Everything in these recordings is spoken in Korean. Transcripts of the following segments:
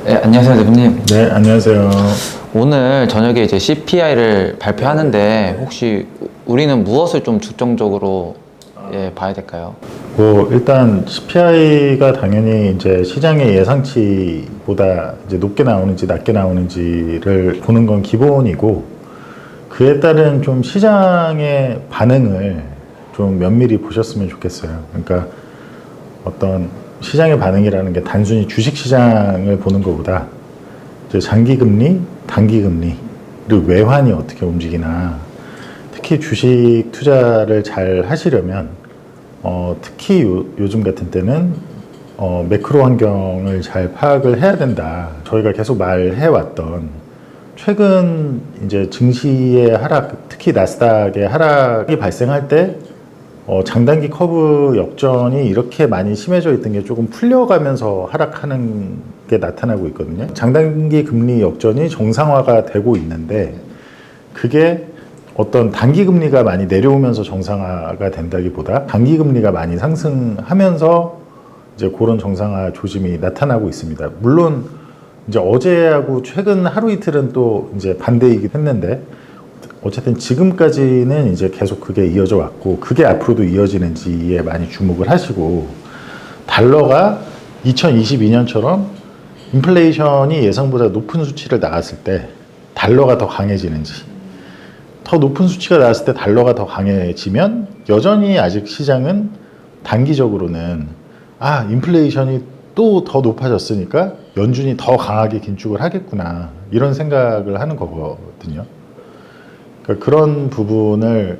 네, 안녕하세요, 대표님. 네, 안녕하세요. 오늘 저녁에 이제 CPI를 발표하는데 혹시 우리는 무엇을 좀 중점적으로 봐야 될까요? 일단 CPI가 당연히 이제 시장의 예상치보다 이제 높게 나오는지 낮게 나오는지를 보는 건 기본이고, 그에 따른 좀 시장의 반응을 좀 면밀히 보셨으면 좋겠어요. 그러니까 어떤 시장의 반응이라는 게 단순히 주식 시장을 보는 것보다 이제 장기금리, 단기금리, 그리고 외환이 어떻게 움직이나, 특히 주식 투자를 잘 하시려면 특히 요즘 같은 때는 매크로 환경을 잘 파악을 해야 된다. 저희가 계속 말해왔던 최근 이제 증시의 하락, 특히 나스닥의 하락이 발생할 때 장단기 커브 역전이 이렇게 많이 심해져 있던 게 조금 풀려가면서 하락하는 게 나타나고 있거든요. 장단기 금리 역전이 정상화가 되고 있는데, 그게 어떤 단기 금리가 많이 내려오면서 정상화가 된다기보다 단기 금리가 많이 상승하면서 이제 그런 정상화 조짐이 나타나고 있습니다. 물론 이제 어제하고 최근 하루 이틀은 또 이제 반대이긴 했는데, 어쨌든 지금까지는 이제 계속 그게 이어져 왔고, 그게 앞으로도 이어지는지에 많이 주목을 하시고, 달러가 2022년처럼 인플레이션이 예상보다 높은 수치를 나갔을 때 달러가 더 강해지는지, 더 높은 수치가 나왔을 때 달러가 더 강해지면 여전히 아직 시장은 단기적으로는 인플레이션이 또 더 높아졌으니까 연준이 더 강하게 긴축을 하겠구나, 이런 생각을 하는 거거든요. 그러니까 그런 부분을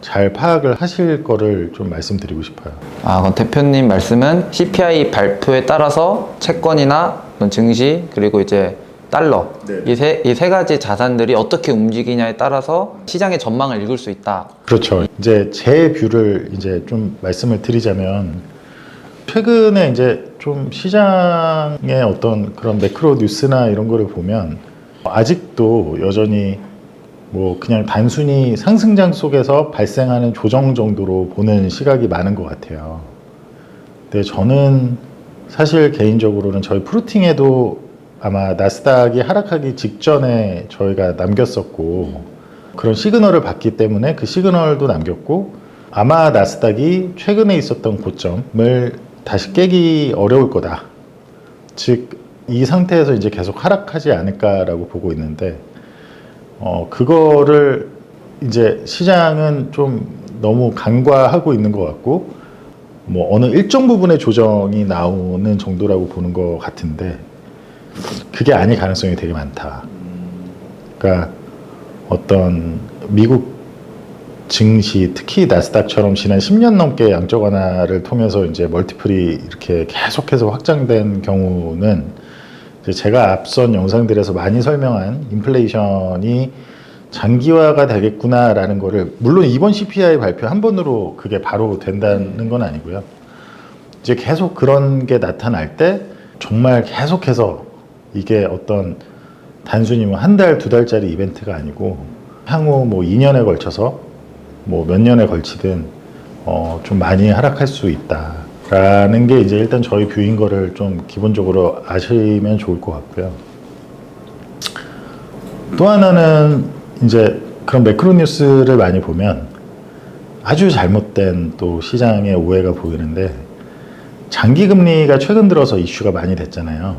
잘 파악을 하실 거를 좀 말씀드리고 싶어요. 그럼 대표님 말씀은 CPI 발표에 따라서 채권이나 증시 그리고 이제 달러, 네. 이 세 가지 자산들이 어떻게 움직이냐에 따라서 시장의 전망을 읽을 수 있다. 그렇죠. 이제 제 뷰를 이제 좀 말씀을 드리자면, 최근에 이제 좀 시장의 어떤 그런 매크로 뉴스나 이런 거를 보면 아직도 여전히 뭐 그냥 단순히 상승장 속에서 발생하는 조정 정도로 보는 시각이 많은 것 같아요. 근데 저는 사실 개인적으로는 저희 프루팅에도 아마 나스닥이 하락하기 직전에 저희가 남겼었고, 그런 시그널을 봤기 때문에 그 시그널도 남겼고, 아마 나스닥이 최근에 있었던 고점을 다시 깨기 어려울 거다. 즉, 이 상태에서 이제 계속 하락하지 않을까라고 보고 있는데, 그거를 이제 시장은 좀 너무 간과하고 있는 것 같고, 뭐 어느 일정 부분의 조정이 나오는 정도라고 보는 것 같은데, 그게 아닐 가능성이 되게 많다. 그러니까 어떤 미국 증시, 특히 나스닥처럼 지난 10년 넘게 양적 완화를 통해서 이제 멀티플이 이렇게 계속해서 확장된 경우는, 이제 제가 앞선 영상들에서 많이 설명한 인플레이션이 장기화가 되겠구나라는 거를, 물론 이번 CPI 발표 한 번으로 그게 바로 된다는 건 아니고요. 이제 계속 그런 게 나타날 때 정말 계속해서 이게 어떤 단순히 뭐 한 달, 두 달짜리 이벤트가 아니고 향후 뭐 2년에 걸쳐서 뭐 몇 년에 걸치든 좀 많이 하락할 수 있다라는 게 이제 일단 저희 뷰인 거를 좀 기본적으로 아시면 좋을 것 같고요. 또 하나는 이제 그런 매크로 뉴스를 많이 보면 아주 잘못된 또 시장의 오해가 보이는데, 장기 금리가 최근 들어서 이슈가 많이 됐잖아요.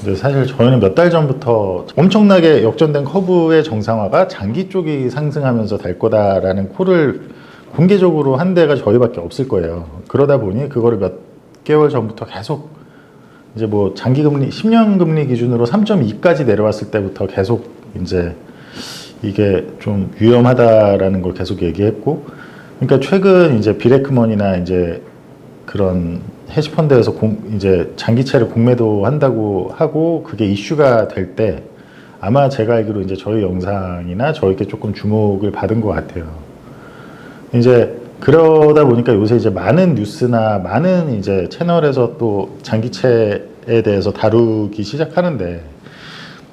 근데 사실 저희는 몇 달 전부터 엄청나게 역전된 커브의 정상화가 장기 쪽이 상승하면서 될 거다라는 콜을 공개적으로 한 데가 저희밖에 없을 거예요. 그러다 보니 그거를 몇 개월 전부터 계속 이제 뭐 장기 금리, 10년 금리 기준으로 3.2까지 내려왔을 때부터 계속 이제 이게 좀 위험하다라는 걸 계속 얘기했고, 그러니까 최근 이제 비레크먼이나 이제 그런 헤지펀드에서 이제 장기채를 공매도 한다고 하고 그게 이슈가 될 때, 아마 제가 알기로 이제 저희 영상이나 저에게 조금 주목을 받은 것 같아요. 이제 그러다 보니까 요새 이제 많은 뉴스나 많은 이제 채널에서 또 장기채에 대해서 다루기 시작하는데,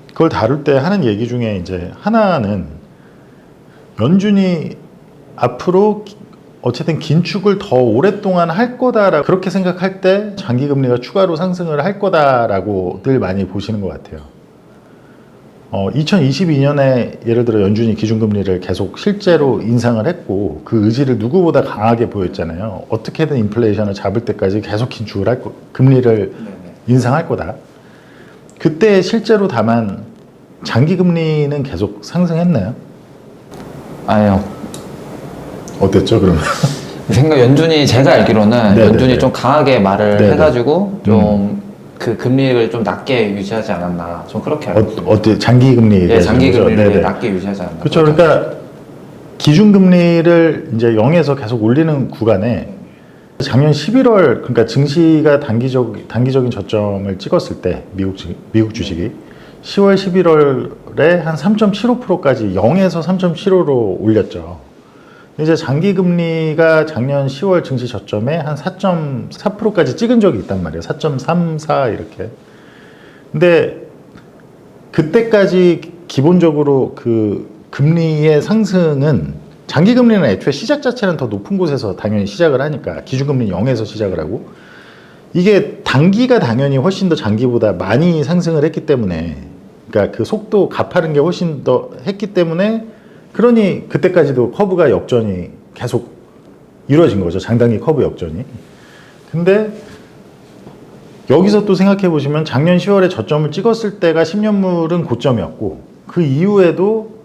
그걸 다룰 때 하는 얘기 중에 이제 하나는 연준이 앞으로 어쨌든 긴축을 더 오랫동안 할 거다라고 그렇게 생각할 때 장기금리가 추가로 상승을 할 거다라고들 많이 보시는 것 같아요. 2022년에 예를 들어 연준이 기준금리를 계속 실제로 인상을 했고 그 의지를 누구보다 강하게 보였잖아요. 어떻게든 인플레이션을 잡을 때까지 계속 긴축을 할 거, 금리를 인상할 거다. 그때 실제로 다만 장기금리는 계속 상승했나요? 아니요. 어땠죠 그러면? 연준이 제가 알기로는 네네네. 연준이 좀 강하게 말을 네네. 해가지고 좀 그 금리를 좀 낮게 유지하지 않았나. 좀 그렇게 알고 있습니다. 어때 장기금리? 예, 장기금리를 낮게 유지하지 않았나. 그렇죠. 그러니까 기준금리를 이제 0에서 계속 올리는 구간에 작년 11월 그러니까 증시가 단기적인 저점을 찍었을 때 미국 주식이 10월 11월에 한 3.75%까지 0에서 3.75로 올렸죠. 이제 장기금리가 작년 10월 증시 저점에 한 4.4%까지 찍은 적이 있단 말이에요. 4.34 이렇게. 근데 그때까지 기본적으로 그 금리의 상승은 장기금리는 애초에 시작 자체는 더 높은 곳에서 당연히 시작을 하니까 기준금리는 0에서 시작을 하고 이게 단기가 당연히 훨씬 더 장기보다 많이 상승을 했기 때문에 그러니까 그 속도 가파른 게 훨씬 더 했기 때문에 그러니 그때까지도 커브가 역전이 계속 이루어진 거죠. 장단기 커브 역전이. 근데 여기서 또 생각해 보시면 작년 10월에 저점을 찍었을 때가 10년물은 고점이었고 그 이후에도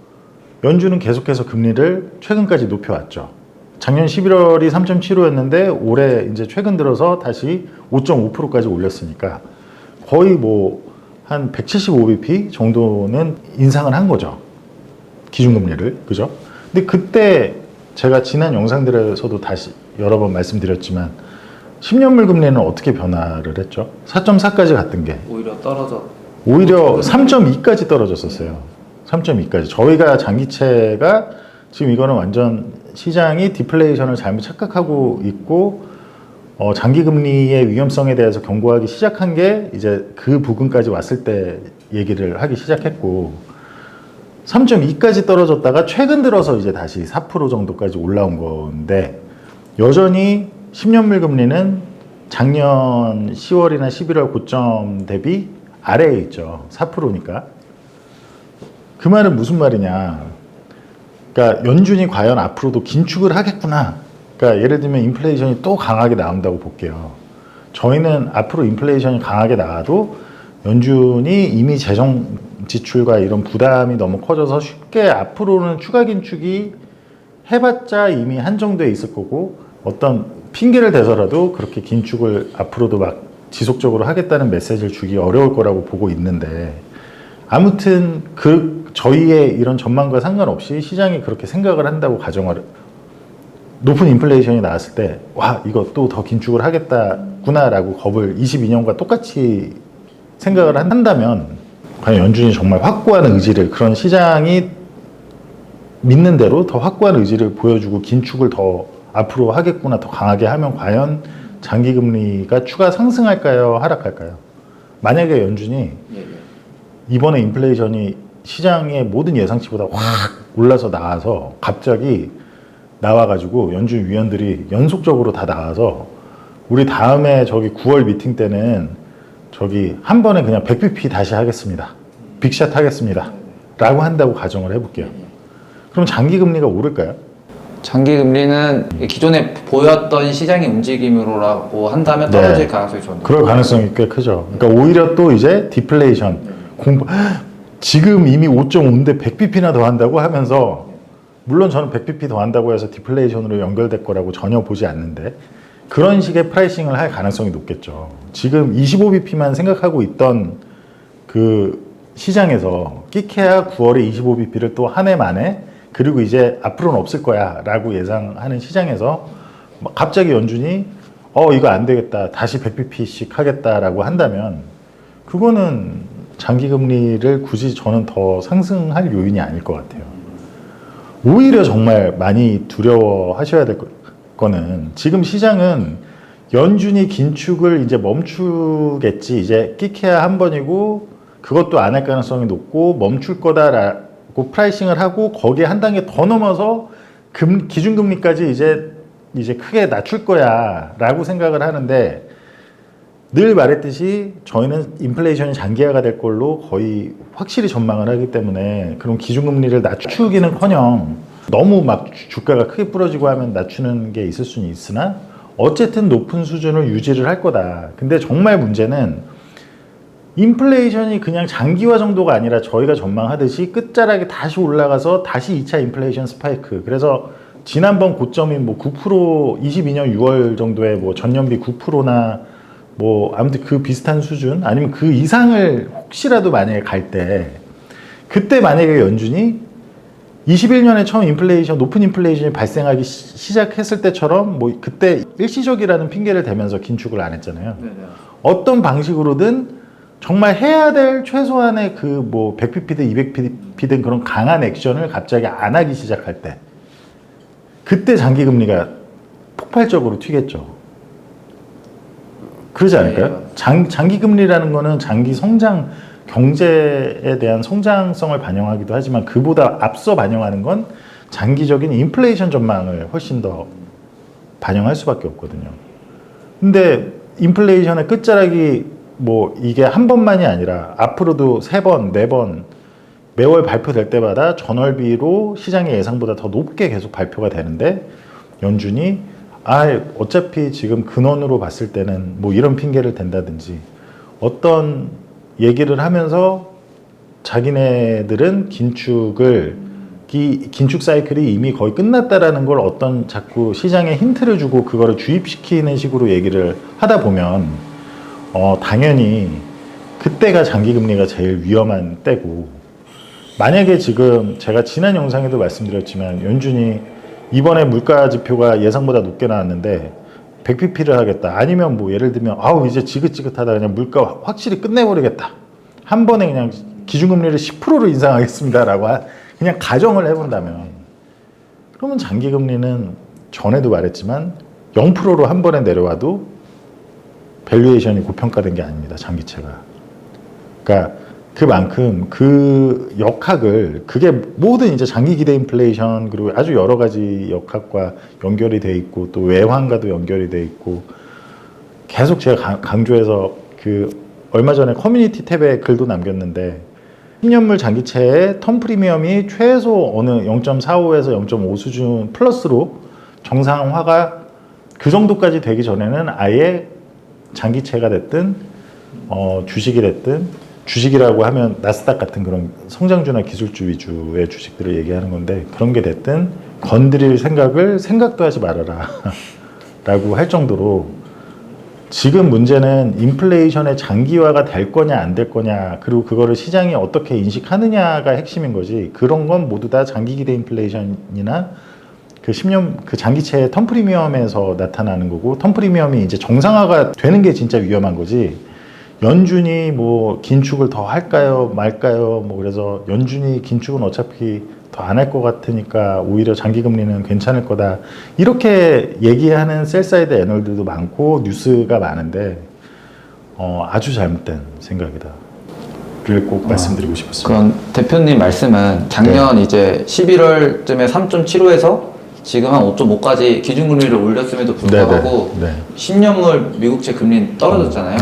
연준은 계속해서 금리를 최근까지 높여왔죠. 작년 11월이 3.75였는데 올해 이제 최근 들어서 다시 5.5%까지 올렸으니까 거의 뭐 한 175bp 정도는 인상을 한 거죠. 기준금리를. 그죠? 근데 그때 제가 지난 영상들에서도 다시 여러 번 말씀드렸지만 10년물 금리는 어떻게 변화를 했죠? 4.4까지 갔던 게 오히려 3.2까지 떨어졌었어요. 3.2까지. 저희가 장기채가 지금 이거는 완전 시장이 디플레이션을 잘못 착각하고 있고 장기금리의 위험성에 대해서 경고하기 시작한 게 이제 그 부분까지 왔을 때 얘기를 하기 시작했고 3.2까지 떨어졌다가 최근 들어서 이제 다시 4% 정도까지 올라온 건데 여전히 10년물 금리는 작년 10월이나 11월 고점 대비 아래에 있죠. 4%니까. 그 말은 무슨 말이냐. 그러니까 연준이 과연 앞으로도 긴축을 하겠구나. 그러니까 예를 들면 인플레이션이 또 강하게 나온다고 볼게요. 저희는 앞으로 인플레이션이 강하게 나와도 연준이 이미 재정 지출과 이런 부담이 너무 커져서 쉽게 앞으로는 추가 긴축이 해봤자 이미 한정돼 있을 거고 어떤 핑계를 대서라도 그렇게 긴축을 앞으로도 막 지속적으로 하겠다는 메시지를 주기 어려울 거라고 보고 있는데 아무튼 저희의 이런 전망과 상관없이 시장이 그렇게 생각을 한다고 가정을 높은 인플레이션이 나왔을 때 와 이거 또 더 긴축을 하겠다구나라고 겁을 22년과 똑같이 생각을 한다면 과연 연준이 정말 확고한 의지를 그런 시장이 믿는 대로 더 확고한 의지를 보여주고 긴축을 더 앞으로 하겠구나 더 강하게 하면 과연 장기금리가 추가 상승할까요? 하락할까요? 만약에 연준이 이번에 인플레이션이 시장의 모든 예상치보다 확 올라서 나와서 갑자기 나와가지고 연준 위원들이 연속적으로 다 나와서 우리 다음에 저기 9월 미팅 때는 저기 한 번에 그냥 100bp 다시 하겠습니다. 빅샷 하겠습니다. 라고 한다고 가정을 해볼게요. 그럼 장기금리가 오를까요? 장기금리는 기존에 보였던 시장의 움직임으로라고 한다면 떨어질 가능성이 좀 그럴 가능성이 꽤 크죠. 그러니까 오히려 또 이제 디플레이션 지금 이미 5.5인데 100bp나 더 한다고 하면서 물론 저는 100bp 더 한다고 해서 디플레이션으로 연결될 거라고 전혀 보지 않는데 그런 식의 프라이싱을 할 가능성이 높겠죠. 지금 25bp만 생각하고 있던 그 시장에서 끼케야 9월에 25bp를 또 한 해 만에 그리고 이제 앞으로는 없을 거야 라고 예상하는 시장에서 갑자기 연준이 이거 안 되겠다 다시 100bp씩 하겠다라고 한다면 그거는 장기금리를 굳이 저는 더 상승할 요인이 아닐 것 같아요. 오히려 정말 많이 두려워하셔야 될 거는 지금 시장은 연준이 긴축을 이제 멈추겠지 이제 끼케야 한 번이고 그것도 안 할 가능성이 높고 멈출 거다라고 프라이싱을 하고 거기에 한 단계 더 넘어서 기준금리까지 이제 이제 크게 낮출 거야 라고 생각을 하는데 늘 말했듯이 저희는 인플레이션이 장기화가 될 걸로 거의 확실히 전망을 하기 때문에 그런 기준금리를 낮추기는커녕 너무 막 주가가 크게 부러지고 하면 낮추는 게 있을 수는 있으나 어쨌든 높은 수준을 유지를 할 거다. 근데 정말 문제는 인플레이션이 그냥 장기화 정도가 아니라 저희가 전망하듯이 끝자락에 다시 올라가서 다시 2차 인플레이션 스파이크. 그래서 지난번 고점이 뭐 9% 22년 6월 정도에 뭐 전년비 9%나 뭐 아무튼 그 비슷한 수준 아니면 그 이상을 혹시라도 만약에 갈 때 그때 만약에 연준이 21년에 처음 인플레이션 높은 인플레이션이 발생하기 시작했을 때처럼 뭐 그때 일시적이라는 핑계를 대면서 긴축을 안 했잖아요. 네네. 어떤 방식으로든 정말 해야 될 최소한의 그 뭐 100pp든 200pp든 그런 강한 액션을 갑자기 안 하기 시작할 때 그때 장기 금리가 폭발적으로 튀겠죠. 그러지 않을까요? 장기 금리라는 거는 장기 성장 경제에 대한 성장성을 반영하기도 하지만 그보다 앞서 반영하는 건 장기적인 인플레이션 전망을 훨씬 더 반영할 수밖에 없거든요. 근데 인플레이션의 끝자락이 뭐 이게 한 번만이 아니라 앞으로도 3번, 4번 매월 발표될 때마다 전월비로 시장의 예상보다 더 높게 계속 발표가 되는데 연준이 어차피 지금 근원으로 봤을 때는 뭐 이런 핑계를 댄다든지 어떤 얘기를 하면서 자기네들은 긴축 사이클이 이미 거의 끝났다라는 걸 어떤 자꾸 시장에 힌트를 주고 그거를 주입시키는 식으로 얘기를 하다 보면 당연히 그때가 장기금리가 제일 위험한 때고 만약에 지금 제가 지난 영상에도 말씀드렸지만 연준이 이번에 물가 지표가 예상보다 높게 나왔는데 100pp를 하겠다. 아니면 뭐 예를 들면 이제 지긋지긋하다 그냥 물가 확실히 끝내버리겠다. 한 번에 그냥 기준금리를 10%로 인상하겠습니다라고 그냥 가정을 해본다면 그러면 장기금리는 전에도 말했지만 0%로 한 번에 내려와도 밸류에이션이 고평가된 게 아닙니다. 장기채가. 그러니까 그만큼 그 역학을 그게 모든 이제 장기 기대 인플레이션 그리고 아주 여러 가지 역학과 연결이 돼 있고 또 외환과도 연결이 돼 있고 계속 제가 강조해서 그 얼마 전에 커뮤니티 탭에 글도 남겼는데 10년물 장기채의 턴 프리미엄이 최소 어느 0.45에서 0.5 수준 플러스로 정상화가 그 정도까지 되기 전에는 아예 장기채가 됐든 주식이 됐든 주식이라고 하면 나스닥 같은 그런 성장주나 기술주 위주의 주식들을 얘기하는 건데 그런 게 됐든 건드릴 생각도 하지 말아라 라고 할 정도로 지금 문제는 인플레이션의 장기화가 될 거냐 안 될 거냐 그리고 그거를 시장이 어떻게 인식하느냐가 핵심인 거지 그런 건 모두 다 장기 기대 인플레이션이나 그 10년 그 장기채의 턴 프리미엄에서 나타나는 거고 턴 프리미엄이 이제 정상화가 되는 게 진짜 위험한 거지 연준이 뭐 긴축을 더 할까요 말까요 뭐 그래서 연준이 긴축은 어차피 더 안 할 것 같으니까 오히려 장기금리는 괜찮을 거다 이렇게 얘기하는 셀사이드 애널들도 많고 뉴스가 많은데 아주 잘못된 생각이다 를 꼭 말씀드리고 싶었습니다. 그럼 대표님 말씀은 작년 이제 11월쯤에 3.75에서 지금 한 5.5까지 기준금리를 올렸음에도 불구하고 10년물 미국채 금리는 떨어졌잖아요.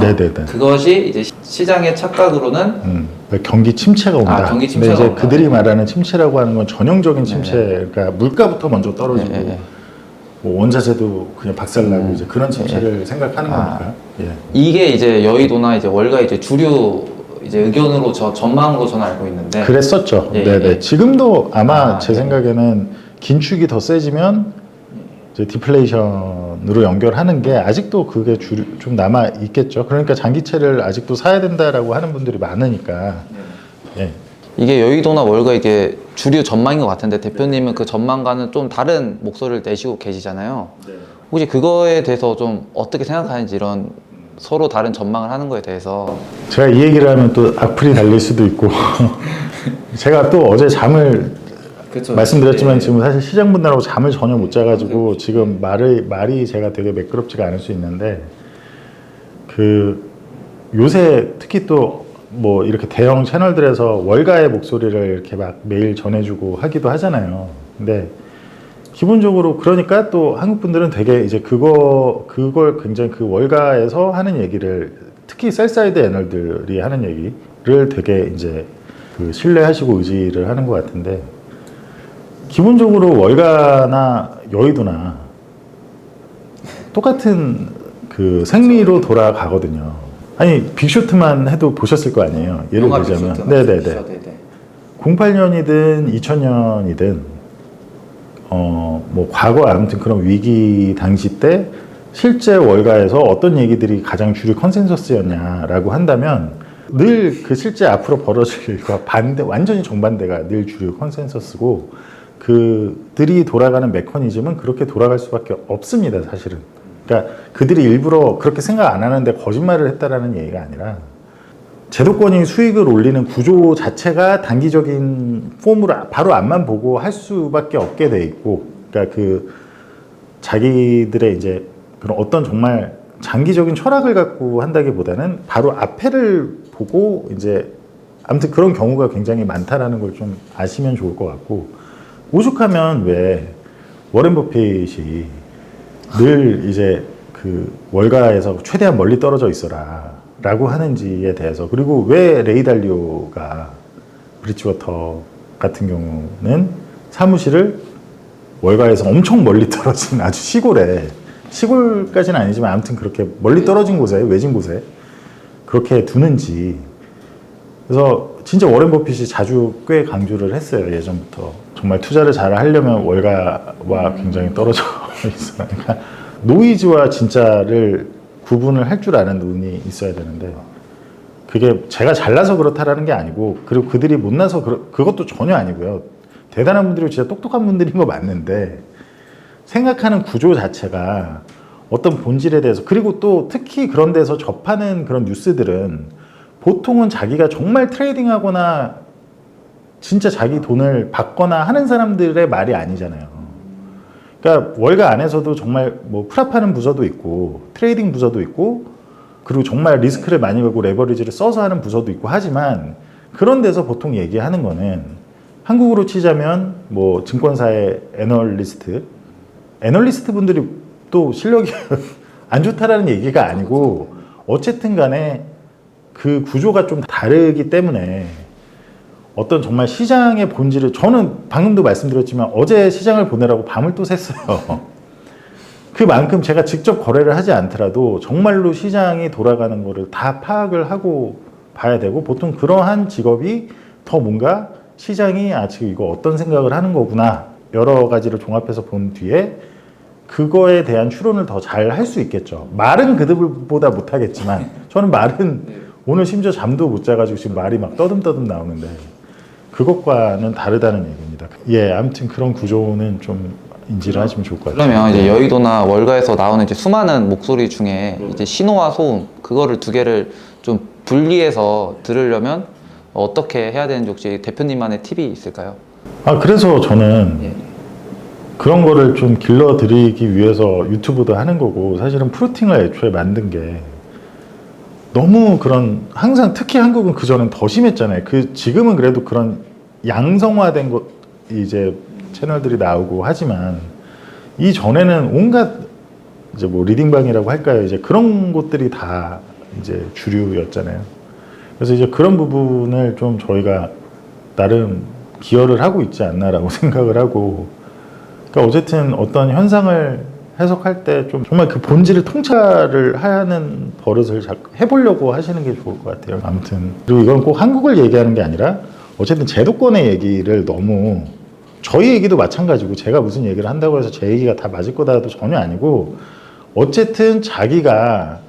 그것이 이제 시장의 착각으로는 경기 침체가 온다. 경기 침체가 근데 이제 온다. 그들이 말하는 침체라고 하는 건 전형적인 침체. 그러니까 물가부터 먼저 떨어지고 뭐 원자재도 그냥 박살나고 이제 그런 침체를 생각하는 거니까. 이게 이제 여의도나 이제 월가 이제 주류 이제 의견으로 전망으로 저는 알고 있는데 그랬었죠. 지금도 아마 제 생각에는 긴축이 더 세지면 이제 디플레이션으로 연결하는 게 아직도 그게 좀 남아 있겠죠. 그러니까 장기채를 아직도 사야 된다라고 하는 분들이 많으니까. 이게 여의도나 월가 이게 주류 전망인 것 같은데 대표님은 그 전망과는 좀 다른 목소리를 내시고 계시잖아요. 혹시 그거에 대해서 좀 어떻게 생각하는지 이런 서로 다른 전망을 하는 거에 대해서 제가 이 얘기를 하면 또 악플이 달릴 수도 있고 제가 또 어제 잠을 말씀드렸지만 지금 사실 시장 분들하고 잠을 전혀 못 자가지고 지금 말이 제가 되게 매끄럽지가 않을 수 있는데 그 요새 특히 또 뭐 이렇게 대형 채널들에서 월가의 목소리를 이렇게 막 매일 전해주고 하기도 하잖아요. 근데 기본적으로 그러니까 또 한국 분들은 되게 이제 그걸 굉장히 그 월가에서 하는 얘기를 특히 셀사이드 애널들이 하는 얘기를 되게 이제 그 신뢰하시고 의지를 하는 것 같은데 기본적으로 월가나 여의도나 똑같은 그 생리로 돌아가거든요. 아니 빅쇼트만 해도 보셨을 거 아니에요. 예를 들자면 네네네. 08년이든 2000년이든 뭐 과거 아무튼 그런 위기 당시 때 실제 월가에서 어떤 얘기들이 가장 주류 컨센서스였냐라고 한다면 늘 그 실제 앞으로 벌어질 일과 반대 완전히 정반대가 늘 주류 컨센서스고 그들이 돌아가는 메커니즘은 그렇게 돌아갈 수밖에 없습니다, 사실은. 그러니까 그들이 일부러 그렇게 생각 안 하는데 거짓말을 했다라는 얘기가 아니라 제도권이 수익을 올리는 구조 자체가 단기적인 폼으로 바로 앞만 보고 할 수밖에 없게 돼 있고, 그러니까 그 자기들의 이제 그런 어떤 정말 장기적인 철학을 갖고 한다기보다는 바로 앞에를 보고 이제 아무튼 그런 경우가 굉장히 많다라는 걸 좀 아시면 좋을 것 같고, 오죽하면 왜 워렌 버핏이 늘 이제 그 월가에서 최대한 멀리 떨어져 있어라 라고 하는지에 대해서, 그리고 왜 레이 달리오가 브리지워터 같은 경우는 사무실을 월가에서 엄청 멀리 떨어진 아주 시골까지는 아니지만 아무튼 그렇게 멀리 떨어진 곳에, 외진 곳에 그렇게 두는지. 그래서 진짜 워렌 버핏이 자주 꽤 강조를 했어요, 예전부터. 정말 투자를 잘 하려면 월가와 굉장히 떨어져 있어요. 그러니까 노이즈와 진짜를 구분을 할 줄 아는 눈이 있어야 되는데, 그게 제가 잘나서 그렇다라는 게 아니고, 그리고 그들이 못나서 그것도 전혀 아니고요. 대단한 분들이 진짜 똑똑한 분들인 거 맞는데, 생각하는 구조 자체가 어떤 본질에 대해서, 그리고 또 특히 그런 데서 접하는 그런 뉴스들은 보통은 자기가 정말 트레이딩하거나 진짜 자기 돈을 받거나 하는 사람들의 말이 아니잖아요. 그러니까 월가 안에서도 정말 뭐 프랍하는 부서도 있고 트레이딩 부서도 있고, 그리고 정말 리스크를 많이 걸고 레버리지를 써서 하는 부서도 있고 하지만, 그런 데서 보통 얘기하는 거는 한국으로 치자면 뭐 증권사의 애널리스트 분들이 또 실력이 안 좋다라는 얘기가 아니고, 어쨌든 간에 그 구조가 좀 다르기 때문에 어떤 정말 시장의 본질을, 저는 방금도 말씀드렸지만 어제 시장을 보내라고 밤을 또 샜어요. 그만큼 제가 직접 거래를 하지 않더라도 정말로 시장이 돌아가는 거를 다 파악을 하고 봐야 되고, 보통 그러한 직업이 더 뭔가 시장이 지금 이거 어떤 생각을 하는 거구나, 여러 가지를 종합해서 본 뒤에 그거에 대한 추론을 더 잘 할 수 있겠죠. 말은 그들보다 못하겠지만, 저는 말은 오늘 심지어 잠도 못 자가지고 지금 말이 막 떠듬떠듬 나오는데 그것과는 다르다는 얘기입니다. 예, 아무튼 그런 구조는 좀 인지를 하시면 좋을 것 같아요. 그러면 이제 여의도나 월가에서 나오는 이제 수많은 목소리 중에 이제 신호와 소음, 그거를 두 개를 좀 분리해서 들으려면 어떻게 해야 되는지 혹시 대표님만의 팁이 있을까요? 그래서 저는 그런 거를 좀 길러드리기 위해서 유튜브도 하는 거고, 사실은 프루팅을 애초에 만든 게 너무 그런, 항상 특히 한국은 그전엔 더 심했잖아요. 지금은 그래도 그런 양성화된 것 이제 채널들이 나오고 하지만, 이전에는 온갖 이제 뭐 리딩방이라고 할까요? 이제 그런 곳들이 다 이제 주류였잖아요. 그래서 이제 그런 부분을 좀 저희가 나름 기여를 하고 있지 않나라고 생각을 하고, 그러니까 어쨌든 어떤 현상을 해석할 때 좀 정말 그 본질을 통찰을 하는 버릇을 해보려고 하시는 게 좋을 것 같아요. 아무튼, 그리고 이건 꼭 한국을 얘기하는 게 아니라 어쨌든 제도권의 얘기를 너무, 저희 얘기도 마찬가지고, 제가 무슨 얘기를 한다고 해서 제 얘기가 다 맞을 거다도 전혀 아니고, 어쨌든 자기가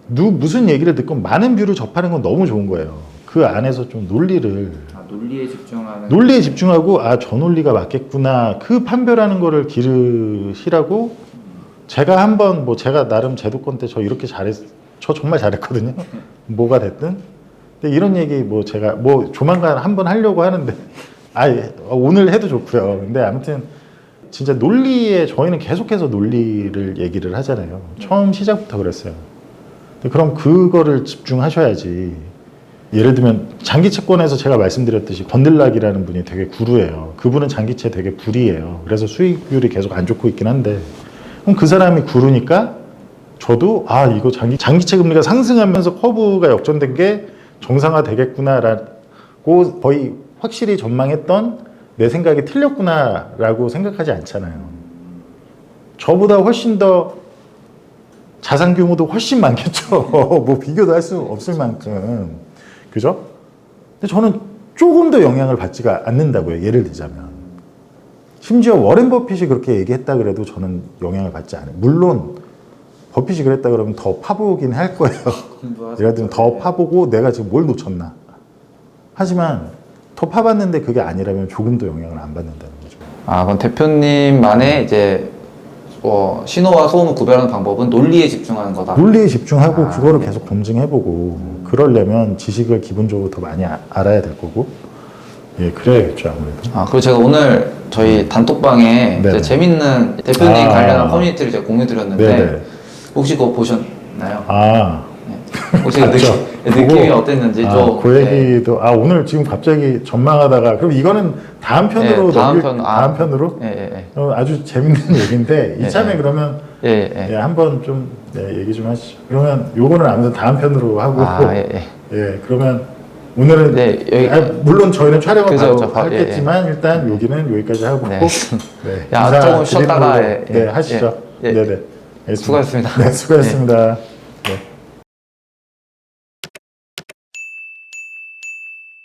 무슨 얘기를 듣고 많은 뷰를 접하는 건 너무 좋은 거예요. 그 안에서 좀 논리에 집중하고 저 논리가 맞겠구나, 그 판별하는 거를 기르시라고. 제가 한번 제가 나름 제도권 때 저 이렇게 저 정말 잘했거든요. 뭐가 됐든. 근데 이런 얘기 제가 조만간 한번 하려고 하는데, 오늘 해도 좋고요. 근데 아무튼 진짜 저희는 계속해서 논리를 얘기를 하잖아요. 처음 시작부터 그랬어요. 그럼 그거를 집중하셔야지. 예를 들면 장기 채권에서 제가 말씀드렸듯이 건들락이라는 분이 되게 구루예요. 그분은 장기채 되게 불이에요. 그래서 수익률이 계속 안 좋고 있긴 한데 그럼 그 사람이 구루니까 저도 아 이거 장기채 금리가 상승하면서 커브가 역전된 게 정상화 되겠구나라고 거의 확실히 전망했던 내 생각이 틀렸구나라고 생각하지 않잖아요. 저보다 훨씬 더 자산 규모도 훨씬 많겠죠. 뭐 비교도 할 수 없을 만큼. 그죠? 근데 저는 조금 더 영향을 받지가 않는다고요. 예를 들자면. 심지어 워렌 버핏이 그렇게 얘기했다 그래도 저는 영향을 받지 않아요. 물론 버핏이 그랬다 그러면 더 파보긴 할 거예요. 예를 들면 더 파보고 내가 지금 뭘 놓쳤나. 하지만 더 파봤는데 그게 아니라면 조금도 영향을 안 받는다는 거죠. 아, 그럼 대표님만의 이제 신호와 소음을 구별하는 방법은 논리에 집중하는 거다. 논리에 집중하고 그거를 네. 계속 검증해보고 그러려면 지식을 기본적으로 더 많이 알아야 될 거고 예 그래야겠죠 아무래도. 아, 그리고 제가 오늘 저희 단톡방에 네네. 이제 재밌는 대표님 관련한 커뮤니티를 제가 공유드렸는데 네네. 혹시 그거 보셨나요? 아 네. 혹시 맞죠. 느낌이 그거- 어땠는지 아, 좀 그 얘기도 오늘 지금 갑자기 전망하다가 그럼 이거는 다음 편으로 다음 편으로 예, 예, 아주 재밌는 얘기인데 이참에 그러면 예, 예, 예. 한번 좀 얘기 좀 하시죠. 그러면 요거는 아무튼 다음 편으로 하고 아, 예, 예. 예 그러면 오늘은 네, 여기- 물론 저희는 촬영을 그죠, 바로 저 하겠지만 일단 여기는 여기까지 하고 네. 네, 야, 인사 조금 쉬었다가, 드리는 걸로 예, 네, 예, 하시죠. 예, 예. 네네. 알겠습니다. 수고하셨습니다. 네, 수고하셨습니다. 네.